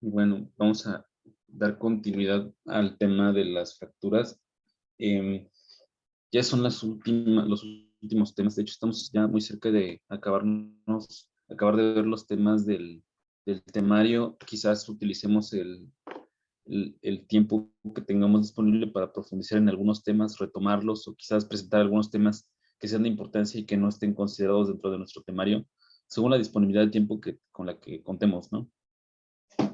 Y bueno, vamos a dar continuidad al tema de las fracturas. Em, ya son los últimos temas. De hecho, estamos ya muy cerca de acabar de ver los temas del temario. Quizás utilicemos el tiempo que tengamos disponible para profundizar en algunos temas, retomarlos o quizás presentar algunos temas que sean de importancia y que no estén considerados dentro de nuestro temario, según la disponibilidad de tiempo con la que contemos, ¿no?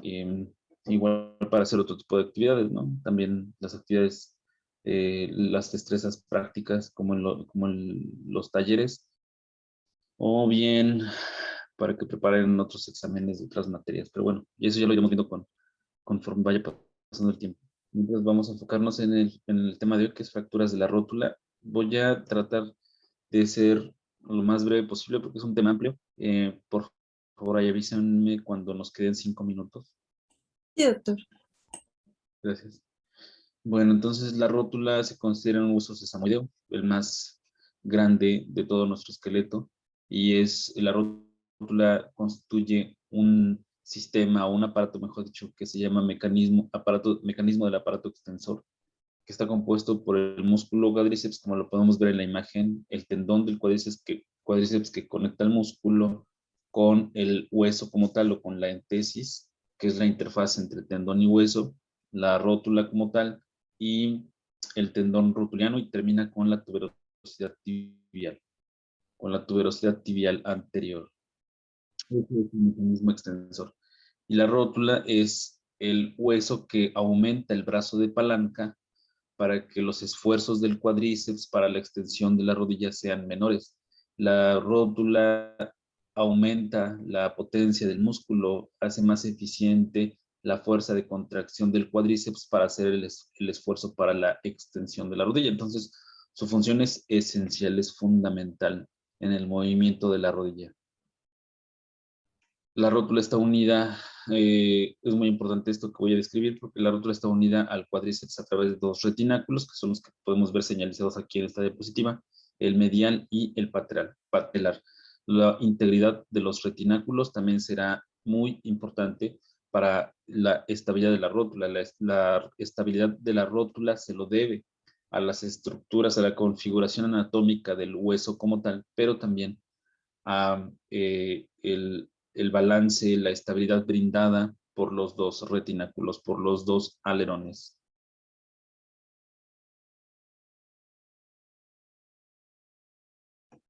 Eh, igual para hacer otro tipo de actividades, ¿no? También las actividades, las destrezas prácticas como los talleres, o bien para que preparen otros exámenes de otras materias. Pero bueno, y eso ya lo iremos viendo conforme vaya pasando el tiempo. Entonces vamos a enfocarnos en el tema de hoy, que es fracturas de la rótula. Voy a tratar de ser lo más breve posible porque es un tema amplio. Por favor, ahí avísenme cuando nos queden 5 minutos. Sí, doctor. Gracias. Bueno, entonces la rótula se considera un hueso sesamoideo, el más grande de todo nuestro esqueleto, y la rótula constituye un sistema, o un aparato, mejor dicho, que se llama mecanismo del aparato extensor, que está compuesto por el músculo cuádriceps, como lo podemos ver en la imagen, el tendón del cuádriceps que conecta el músculo con el hueso como tal, o con la entesis, que es la interfaz entre tendón y hueso, la rótula como tal, y el tendón rotuliano, y termina con la tuberosidad tibial anterior. Ese es el mecanismo extensor. Y la rótula es el hueso que aumenta el brazo de palanca para que los esfuerzos del cuádriceps para la extensión de la rodilla sean menores. La rótula aumenta la potencia del músculo, hace más eficiente la fuerza de contracción del cuádriceps para hacer el esfuerzo para la extensión de la rodilla. Entonces, su función es esencial, es fundamental en el movimiento de la rodilla. La rótula está unida, es muy importante esto que voy a describir, porque la rótula está unida al cuádriceps a través de dos retináculos, que son los que podemos ver señalizados aquí en esta diapositiva, el medial y el patelar. La integridad de los retináculos también será muy importante para la estabilidad de la rótula. La estabilidad de la rótula se lo debe a las estructuras, a la configuración anatómica del hueso como tal, pero también a el balance, la estabilidad brindada por los dos retináculos, por los dos alerones.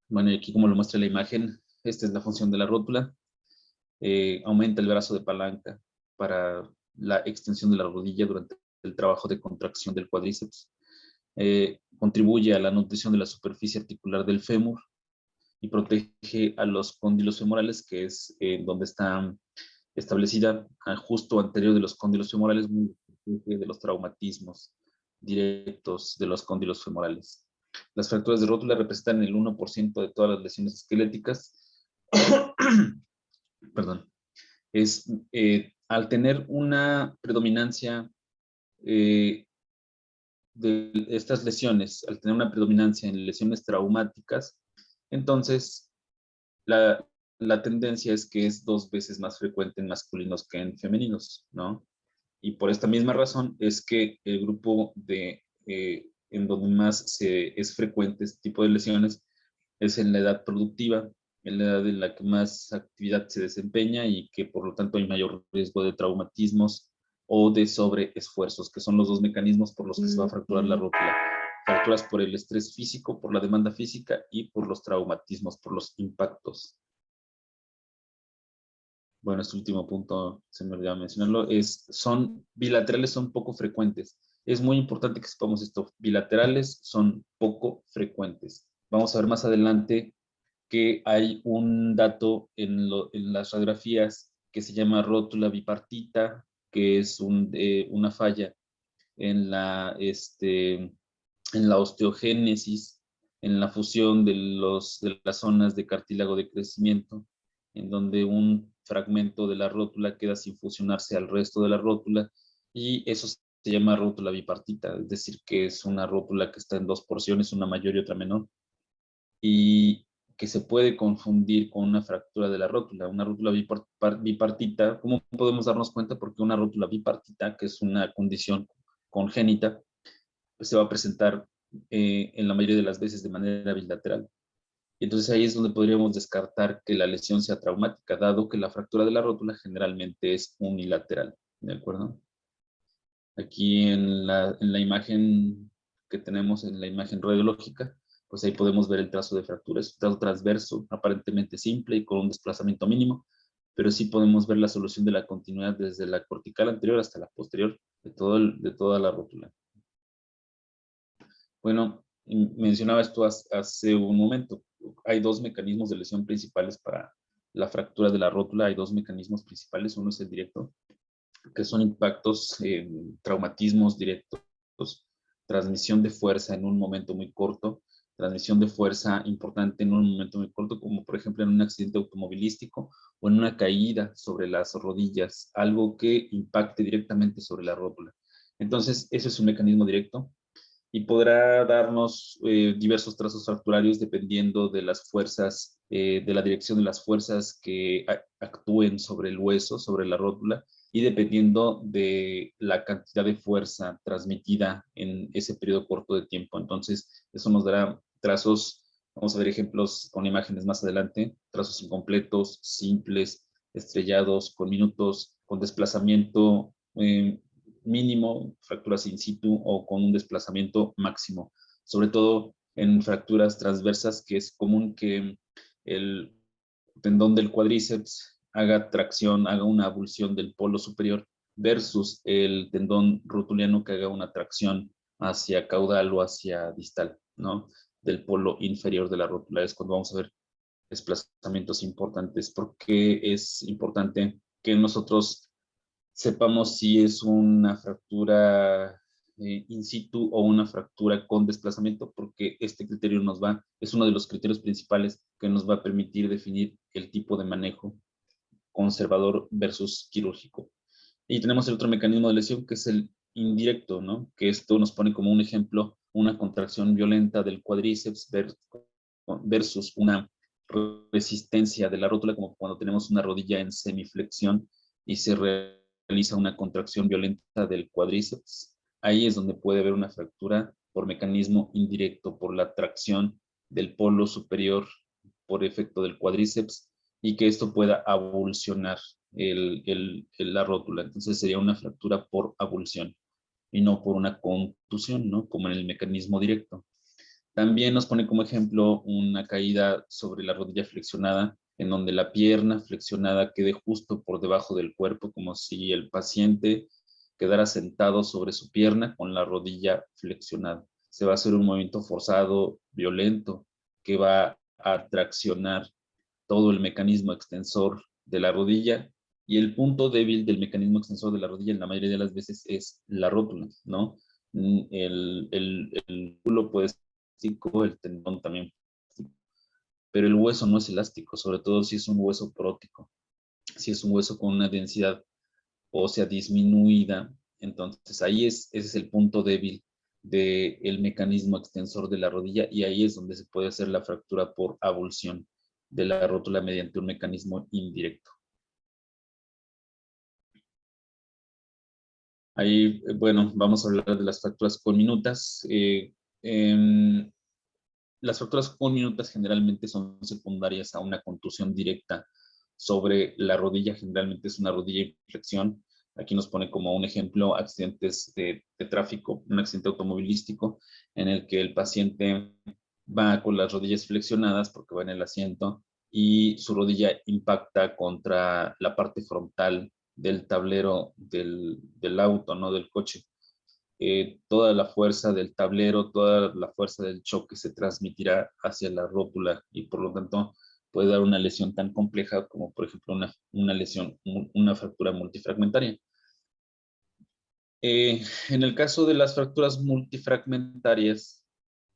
Bueno, y aquí como lo muestra la imagen, esta es la función de la rótula. Aumenta el brazo de palanca para la extensión de la rodilla durante el trabajo de contracción del cuádriceps. Contribuye a la nutrición de la superficie articular del fémur y protege a los cóndilos femorales, que es donde está establecida justo anterior de los cóndilos femorales, de los traumatismos directos de los cóndilos femorales. Las fracturas de rótula representan el 1% de todas las lesiones esqueléticas. Perdón. Al tener una predominancia de estas lesiones, al tener una predominancia en lesiones traumáticas, entonces la, la tendencia es que es 2 veces más frecuente en masculinos que en femeninos, ¿no? Y por esta misma razón es que el grupo en donde más es frecuente este tipo de lesiones es en la edad productiva, en la edad en la que más actividad se desempeña y que por lo tanto hay mayor riesgo de traumatismos o de sobreesfuerzos, que son los dos mecanismos por los que se va a fracturar la rótula. Fracturas por el estrés físico, por la demanda física y por los traumatismos, por los impactos. Bueno, este último punto se me olvidó mencionarlo, son bilaterales, son poco frecuentes. Es muy importante que sepamos esto, bilaterales son poco frecuentes. Vamos a ver más adelante que hay un dato en las radiografías que se llama rótula bipartita, que es una falla en en la osteogénesis, en la fusión de las zonas de cartílago de crecimiento, en donde un fragmento de la rótula queda sin fusionarse al resto de la rótula, y eso se llama rótula bipartita, es decir, que es una rótula que está en dos porciones, una mayor y otra menor. Y que se puede confundir con una fractura de la rótula. Una rótula bipartita, ¿cómo podemos darnos cuenta? Porque una rótula bipartita, que es una condición congénita, pues se va a presentar en la mayoría de las veces de manera bilateral. Y entonces ahí es donde podríamos descartar que la lesión sea traumática, dado que la fractura de la rótula generalmente es unilateral, ¿de acuerdo? Aquí en la imagen que tenemos, en la imagen radiológica, pues ahí podemos ver el trazo de fractura. Es un trazo transverso, aparentemente simple y con un desplazamiento mínimo, pero sí podemos ver la solución de la continuidad desde la cortical anterior hasta la posterior de toda la rótula. Bueno, mencionaba esto hace un momento. Hay dos mecanismos de lesión principales para la fractura de la rótula. Hay dos mecanismos principales. Uno es el directo, que son impactos, traumatismos directos, transmisión de fuerza en un momento muy corto, transmisión de fuerza importante en un momento muy corto, como por ejemplo en un accidente automovilístico o en una caída sobre las rodillas, algo que impacte directamente sobre la rótula. Entonces, eso es un mecanismo directo y podrá darnos diversos trazos fracturarios dependiendo de las fuerzas, de la dirección de las fuerzas que actúen sobre el hueso, sobre la rótula, y dependiendo de la cantidad de fuerza transmitida en ese periodo corto de tiempo. Entonces, eso nos dará trazos, vamos a ver ejemplos con imágenes más adelante, trazos incompletos, simples, estrellados, con minutos, con desplazamiento mínimo, fracturas in situ o con un desplazamiento máximo, sobre todo en fracturas transversas, que es común que el tendón del cuádriceps haga tracción, haga una abulsión del polo superior versus el tendón rotuliano que haga una tracción hacia caudal o hacia distal, ¿no? Del polo inferior de la rótula. Es cuando vamos a ver desplazamientos importantes. ¿Por qué es importante que nosotros sepamos si es una fractura in situ o una fractura con desplazamiento? Porque este criterio es uno de los criterios principales que nos va a permitir definir el tipo de manejo conservador versus quirúrgico. Y tenemos el otro mecanismo de lesión que es el indirecto, ¿no? Que esto nos pone como un ejemplo una contracción violenta del cuádriceps versus una resistencia de la rótula, como cuando tenemos una rodilla en semiflexión y se realiza una contracción violenta del cuádriceps. Ahí es donde puede haber una fractura por mecanismo indirecto, por la tracción del polo superior por efecto del cuádriceps y que esto pueda avulsionar la rótula. Entonces sería una fractura por avulsión y no por una contusión, ¿no? Como en el mecanismo directo. También nos pone como ejemplo una caída sobre la rodilla flexionada, en donde la pierna flexionada quede justo por debajo del cuerpo, como si el paciente quedara sentado sobre su pierna con la rodilla flexionada. Se va a hacer un movimiento forzado, violento, que va a traccionar todo el mecanismo extensor de la rodilla, y el punto débil del mecanismo extensor de la rodilla en la mayoría de las veces es la rótula, ¿no? El músculo puede ser elástico, el tendón también, pero el hueso no es elástico, sobre todo si es un hueso porótico, si es un hueso con una densidad ósea disminuida. Entonces ese es el punto débil del mecanismo extensor de la rodilla, y ahí es donde se puede hacer la fractura por avulsión de la rótula mediante un mecanismo indirecto. Ahí, bueno, vamos a hablar de las fracturas conminutas. Las fracturas conminutas generalmente son secundarias a una contusión directa sobre la rodilla. Generalmente es una rodilla en flexión. Aquí nos pone como un ejemplo accidentes de tráfico, un accidente automovilístico en el que el paciente va con las rodillas flexionadas porque va en el asiento y su rodilla impacta contra la parte frontal del tablero del auto, ¿no? Del coche. Toda la fuerza del tablero, toda la fuerza del choque se transmitirá hacia la rótula y por lo tanto puede dar una lesión tan compleja como por ejemplo una lesión, una fractura multifragmentaria. En el caso de las fracturas multifragmentarias,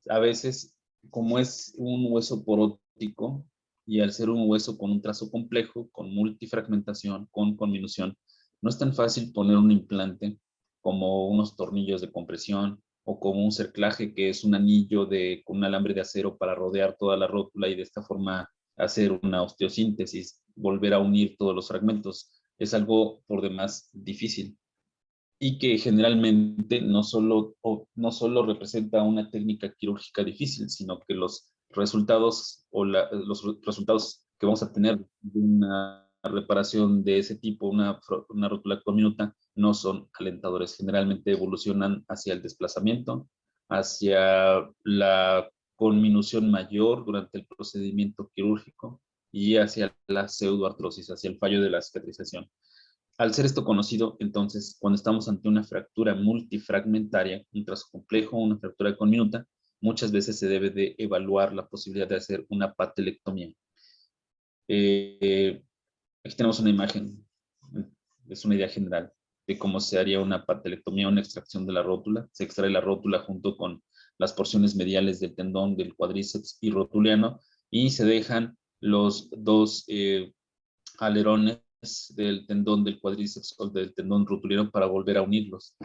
a veces, como es un hueso porótico y al ser un hueso con un trazo complejo, con multifragmentación, con conminución, no es tan fácil poner un implante como unos tornillos de compresión o como un cerclaje, que es un anillo con un alambre de acero para rodear toda la rótula y de esta forma hacer una osteosíntesis, volver a unir todos los fragmentos. Es algo por demás difícil y que generalmente no solo representa una técnica quirúrgica difícil, sino que los resultados los resultados que vamos a tener de una reparación de ese tipo, una rótula conminuta, no son alentadores. Generalmente evolucionan hacia el desplazamiento, hacia la conminución mayor durante el procedimiento quirúrgico y hacia la pseudoartrosis, hacia el fallo de la cicatrización. Al ser esto conocido, entonces, cuando estamos ante una fractura multifragmentaria, un trazo complejo, una fractura conminuta, muchas veces se debe de evaluar la posibilidad de hacer una patelectomía. Aquí tenemos una imagen, es una idea general de cómo se haría una patelectomía, una extracción de la rótula. Se extrae la rótula junto con las porciones mediales del tendón del cuádriceps y rotuliano y se dejan los dos alerones del tendón del cuádriceps o del tendón rotuliano para volver a unirlos.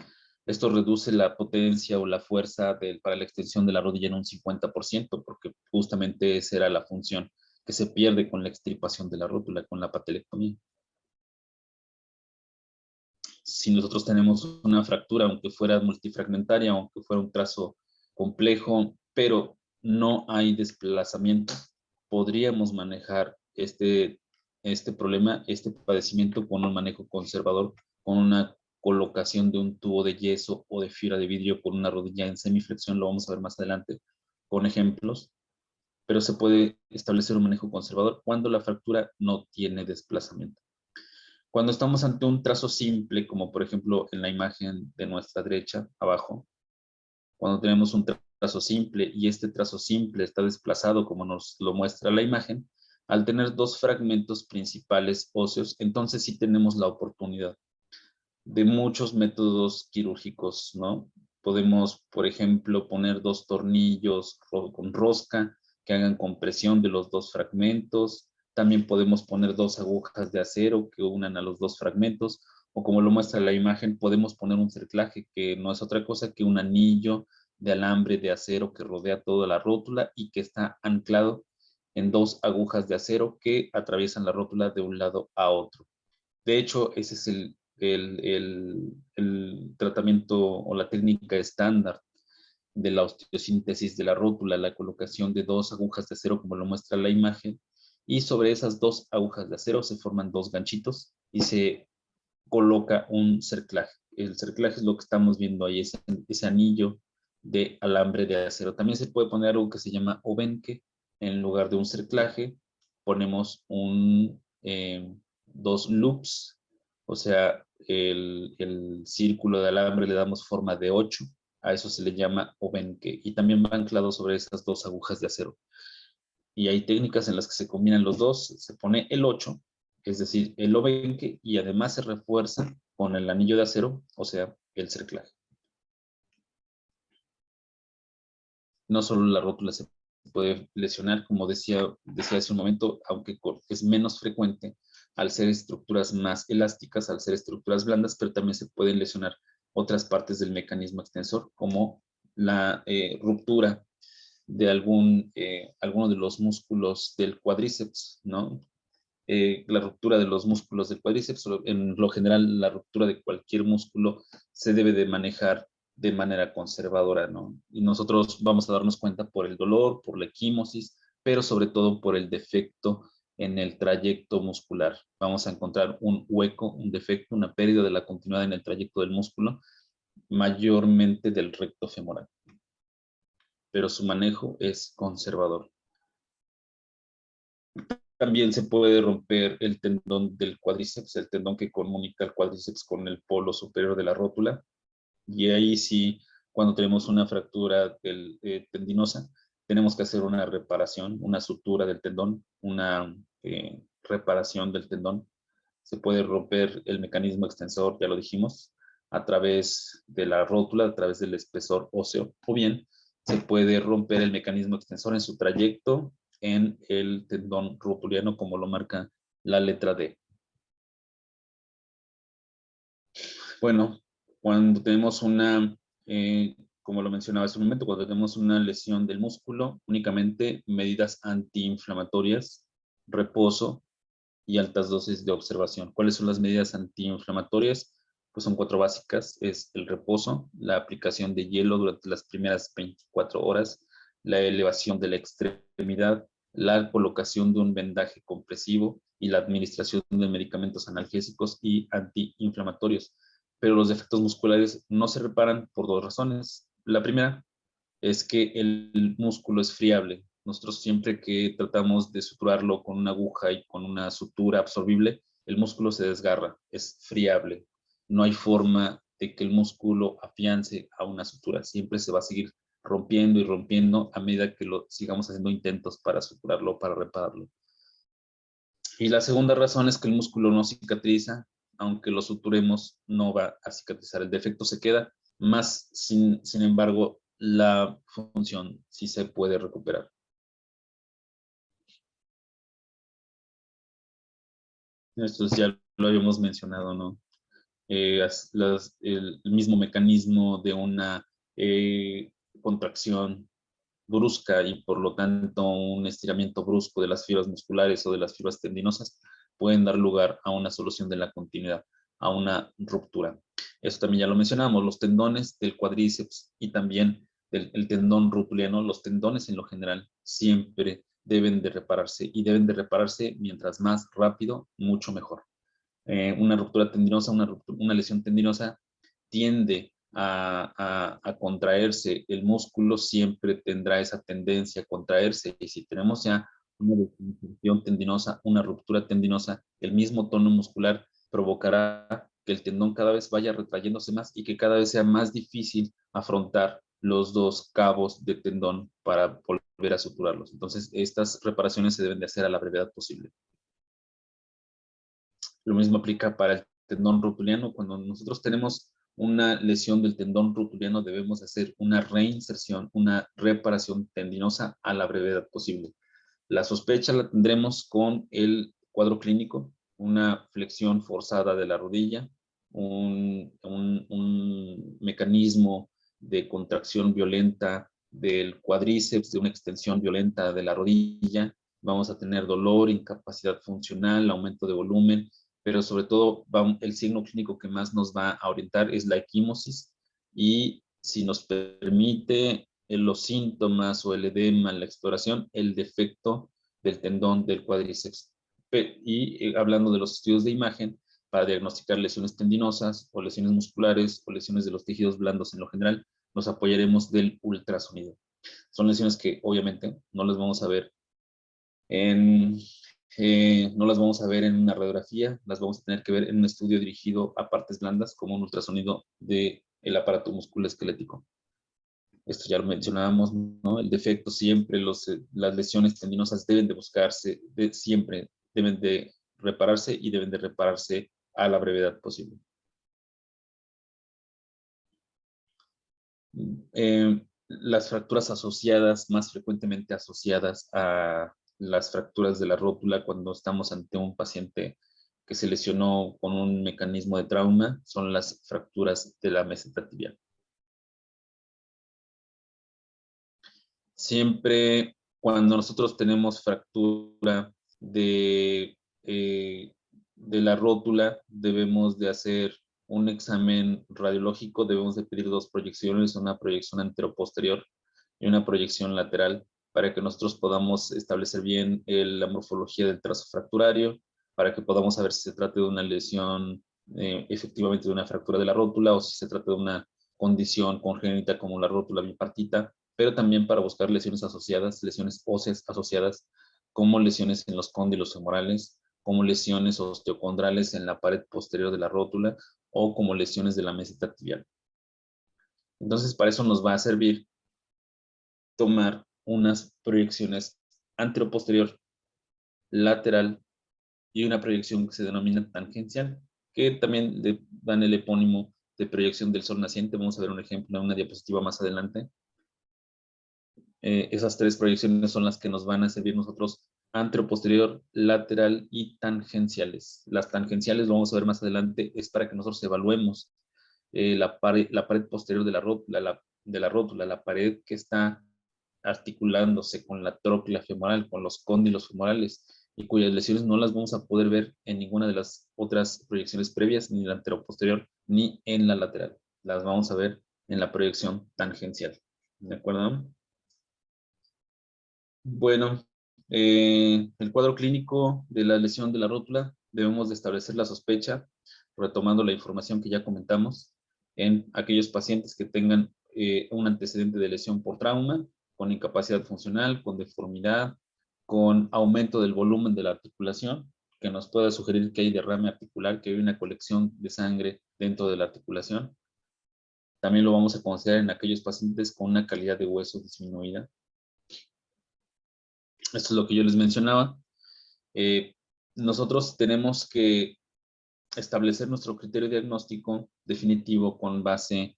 Esto reduce la potencia o la fuerza para la extensión de la rodilla en un 50%, porque justamente esa era la función que se pierde con la extirpación de la rótula, con la patelectomía. Si nosotros tenemos una fractura, aunque fuera multifragmentaria, aunque fuera un trazo complejo, pero no hay desplazamiento, podríamos manejar este problema, este padecimiento con un manejo conservador, con una colocación de un tubo de yeso o de fibra de vidrio con una rodilla en semiflexión, lo vamos a ver más adelante con ejemplos, pero se puede establecer un manejo conservador cuando la fractura no tiene desplazamiento. Cuando estamos ante un trazo simple, como por ejemplo en la imagen de nuestra derecha, abajo, cuando tenemos un trazo simple y este trazo simple está desplazado como nos lo muestra la imagen, al tener dos fragmentos principales óseos, entonces sí tenemos la oportunidad de muchos métodos quirúrgicos, ¿no? Podemos, por ejemplo, poner dos tornillos con rosca que hagan compresión de los dos fragmentos. También podemos poner dos agujas de acero que unan a los dos fragmentos, o como lo muestra la imagen, podemos poner un cerclaje que no es otra cosa que un anillo de alambre de acero que rodea toda la rótula y que está anclado en dos agujas de acero que atraviesan la rótula de un lado a otro. De hecho, ese es el tratamiento o la técnica estándar de la osteosíntesis de la rótula, la colocación de dos agujas de acero, como lo muestra la imagen, y sobre esas dos agujas de acero se forman dos ganchitos y se coloca un cerclaje. El cerclaje es lo que estamos viendo ahí, ese anillo de alambre de acero. También se puede poner algo que se llama obenque. En lugar de un cerclaje, ponemos dos loops, o sea, el círculo de alambre le damos forma de 8, a eso se le llama obenque, y también va anclado sobre esas dos agujas de acero. Y hay técnicas en las que se combinan los dos, se pone el 8, es decir, el obenque, y además se refuerza con el anillo de acero, o sea, el cerclaje. No solo la rótula se puede lesionar, como decía hace un momento, aunque es menos frecuente al ser estructuras más elásticas, al ser estructuras blandas, pero también se pueden lesionar otras partes del mecanismo extensor, como la ruptura de alguno de los músculos del cuádriceps, ¿no? La ruptura de los músculos del cuádriceps, en lo general la ruptura de cualquier músculo se debe de manejar de manera conservadora, ¿no? Y nosotros vamos a darnos cuenta por el dolor, por la equimosis, pero sobre todo por el defecto en el trayecto muscular. Vamos a encontrar un hueco, un defecto, una pérdida de la continuidad en el trayecto del músculo, mayormente del recto femoral, pero su manejo es conservador. También se puede romper el tendón del cuádriceps, el tendón que comunica el cuádriceps con el polo superior de la rótula. Y ahí sí, cuando tenemos una fractura tendinosa, tenemos que hacer una reparación, una sutura del tendón, una reparación del tendón. Se puede romper el mecanismo extensor, ya lo dijimos, a través de la rótula, a través del espesor óseo, o bien se puede romper el mecanismo extensor en su trayecto en el tendón rotuliano, como lo marca la letra D. Bueno, cuando tenemos una como lo mencionaba hace un momento, cuando tenemos una lesión del músculo, únicamente medidas antiinflamatorias, reposo y altas dosis de observación. ¿Cuáles son las medidas antiinflamatorias? Pues son 4 básicas: es el reposo, la aplicación de hielo durante las primeras 24 horas, la elevación de la extremidad, la colocación de un vendaje compresivo y la administración de medicamentos analgésicos y antiinflamatorios. Pero los defectos musculares no se reparan por 2 razones. La primera es que el músculo es friable. Nosotros siempre que tratamos de suturarlo con una aguja y con una sutura absorbible, el músculo se desgarra, es friable. No hay forma de que el músculo afiance a una sutura. Siempre se va a seguir rompiendo y rompiendo a medida que lo sigamos haciendo intentos para suturarlo, para repararlo. Y la segunda razón es que el músculo no cicatriza, aunque lo suturemos, no va a cicatrizar. El defecto se queda, más sin embargo, la función sí se puede recuperar. Esto ya lo habíamos mencionado, ¿no? El mismo mecanismo de una contracción brusca y por lo tanto un estiramiento brusco de las fibras musculares o de las fibras tendinosas pueden dar lugar a una solución de la continuidad, a una ruptura. Eso también ya lo mencionamos, los tendones del cuádriceps y también el tendón rotuliano. Los tendones en lo general siempre deben de repararse y deben de repararse mientras más rápido, mucho mejor. Una ruptura tendinosa, una lesión tendinosa tiende a contraerse. El músculo siempre tendrá esa tendencia a contraerse, y si tenemos ya una lesión tendinosa, una ruptura tendinosa, el mismo tono muscular provocará que el tendón cada vez vaya retrayéndose más y que cada vez sea más difícil afrontar los 2 cabos de tendón para volver a suturarlos. Entonces, estas reparaciones se deben de hacer a la brevedad posible. Lo mismo aplica para el tendón rotuliano. Cuando nosotros tenemos una lesión del tendón rotuliano, debemos hacer una reinserción, una reparación tendinosa a la brevedad posible. La sospecha la tendremos con el cuadro clínico: una flexión forzada de la rodilla, un mecanismo de contracción violenta del cuádriceps, de una extensión violenta de la rodilla. Vamos a tener dolor, incapacidad funcional, aumento de volumen, pero sobre todo el signo clínico que más nos va a orientar es la equimosis, y si nos permite los síntomas o el edema, la exploración, el defecto del tendón del cuádriceps. Y hablando de los estudios de imagen, para diagnosticar lesiones tendinosas o lesiones musculares o lesiones de los tejidos blandos en lo general, nos apoyaremos del ultrasonido. Son lesiones que obviamente no las vamos a ver en no las vamos a ver en una radiografía, las vamos a tener que ver en un estudio dirigido a partes blandas, como un ultrasonido del aparato musculoesquelético. Esto ya lo mencionábamos, ¿no? El defecto siempre, las lesiones tendinosas deben de buscarse, siempre deben de repararse y deben de repararse a la brevedad posible. Las fracturas asociadas, más frecuentemente asociadas a las fracturas de la rótula cuando estamos ante un paciente que se lesionó con un mecanismo de trauma, son las fracturas de la meseta tibial. Siempre cuando nosotros tenemos fractura de la rótula, debemos de hacer un examen radiológico, debemos de pedir 2 proyecciones, una proyección anteroposterior y una proyección lateral, para que nosotros podamos establecer bien la morfología del trazo fracturario, para que podamos saber si se trata de una lesión efectivamente de una fractura de la rótula o si se trata de una condición congénita como la rótula bipartita, pero también para buscar lesiones asociadas, lesiones óseas asociadas, como lesiones en los cóndilos femorales, como lesiones osteocondrales en la pared posterior de la rótula o como lesiones de la meseta tibial. Entonces, para eso nos va a servir tomar unas proyecciones anteroposterior, lateral y una proyección que se denomina tangencial, que también le dan el epónimo de proyección del sol naciente. Vamos a ver un ejemplo en una diapositiva más adelante. Esas 3 proyecciones son las que nos van a servir nosotros: anteroposterior, lateral y tangenciales. Las tangenciales, lo vamos a ver más adelante, es para que nosotros evaluemos la pared posterior de la rótula, de la rótula, la pared que está articulándose con la tróclea femoral, con los cóndilos femorales, y cuyas lesiones no las vamos a poder ver en ninguna de las otras proyecciones previas, ni en la anteroposterior, ni en la lateral. Las vamos a ver en la proyección tangencial. ¿De acuerdo? Bueno, el cuadro clínico de la lesión de la rótula, debemos de establecer la sospecha, retomando la información que ya comentamos, en aquellos pacientes que tengan un antecedente de lesión por trauma, con incapacidad funcional, con deformidad, con aumento del volumen de la articulación, que nos pueda sugerir que hay derrame articular, que hay una colección de sangre dentro de la articulación. También lo vamos a considerar en aquellos pacientes con una calidad de hueso disminuida. Esto es lo que yo les mencionaba. Nosotros tenemos que establecer nuestro criterio diagnóstico definitivo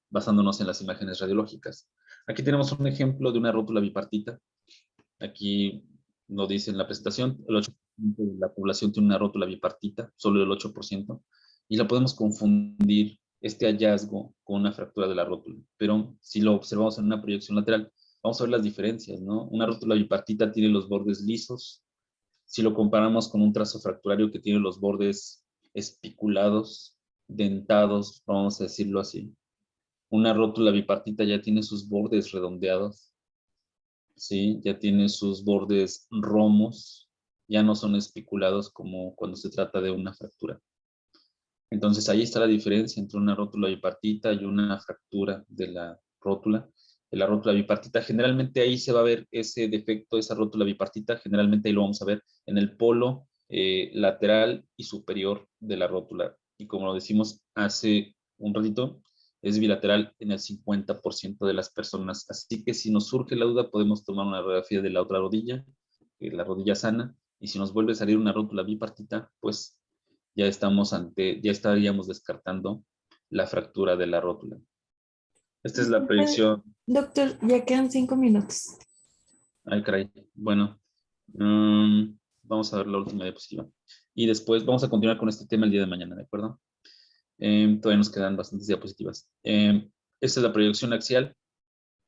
basándonos en las imágenes radiológicas. Aquí tenemos un ejemplo de una rótula bipartita. Aquí lo dice en la presentación, el 8% de la población tiene una rótula bipartita, solo el 8%, y la podemos confundir este hallazgo con una fractura de la rótula. Pero si lo observamos en una proyección lateral, vamos a ver las diferencias, ¿no? Una rótula bipartita tiene los bordes lisos. Si lo comparamos con un trazo fracturario que tiene los bordes espiculados, dentados, vamos a decirlo así. Una rótula bipartita ya tiene sus bordes redondeados, ¿sí? Ya tiene sus bordes romos, ya no son espiculados como cuando se trata de una fractura. Entonces ahí está la diferencia entre una rótula bipartita y una fractura de la rótula. De la rótula bipartita, generalmente ahí se va a ver ese defecto, esa rótula bipartita, generalmente ahí lo vamos a ver en el polo lateral y superior de la rótula. Y como lo decimos hace un ratito, es bilateral en el 50% de las personas. Así que si nos surge la duda, podemos tomar una radiografía de la otra rodilla, la rodilla sana, y si nos vuelve a salir una rótula bipartita, pues ya estaríamos descartando la fractura de la rótula. Esta es la proyección. Doctor, ya quedan 5 minutos. Ay, caray. Bueno, vamos a ver la última diapositiva. Y después vamos a continuar con este tema el día de mañana, ¿de acuerdo? Todavía nos quedan bastantes diapositivas. Esta es la proyección axial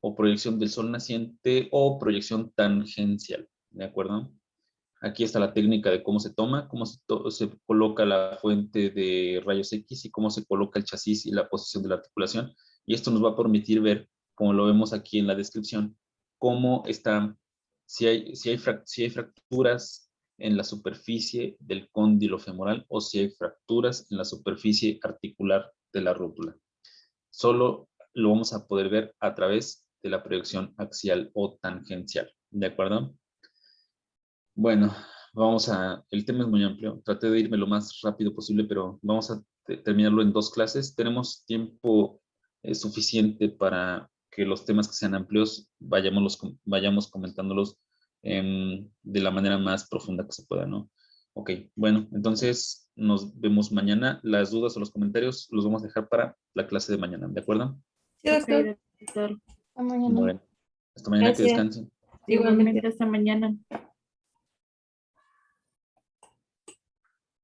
o proyección del sol naciente o proyección tangencial, ¿de acuerdo? Aquí está la técnica de cómo se toma, cómo se coloca la fuente de rayos X y cómo se coloca el chasis y la posición de la articulación. Y esto nos va a permitir ver, como lo vemos aquí en la descripción, cómo está, si hay fracturas en la superficie del cóndilo femoral o si hay fracturas en la superficie articular de la rótula. Solo lo vamos a poder ver a través de la proyección axial o tangencial. ¿De acuerdo? Bueno, el tema es muy amplio. Traté de irme lo más rápido posible, pero vamos a terminarlo en 2 clases. Tenemos tiempo suficiente para que los temas que sean amplios vayamos comentándolos de la manera más profunda que se pueda, ¿no? Ok, bueno, entonces nos vemos mañana. Las dudas o los comentarios los vamos a dejar para la clase de mañana, ¿de acuerdo? Sí, doctor. doctor. Hasta mañana. Bueno, hasta mañana, que Gracias. descansen. Igualmente, hasta mañana.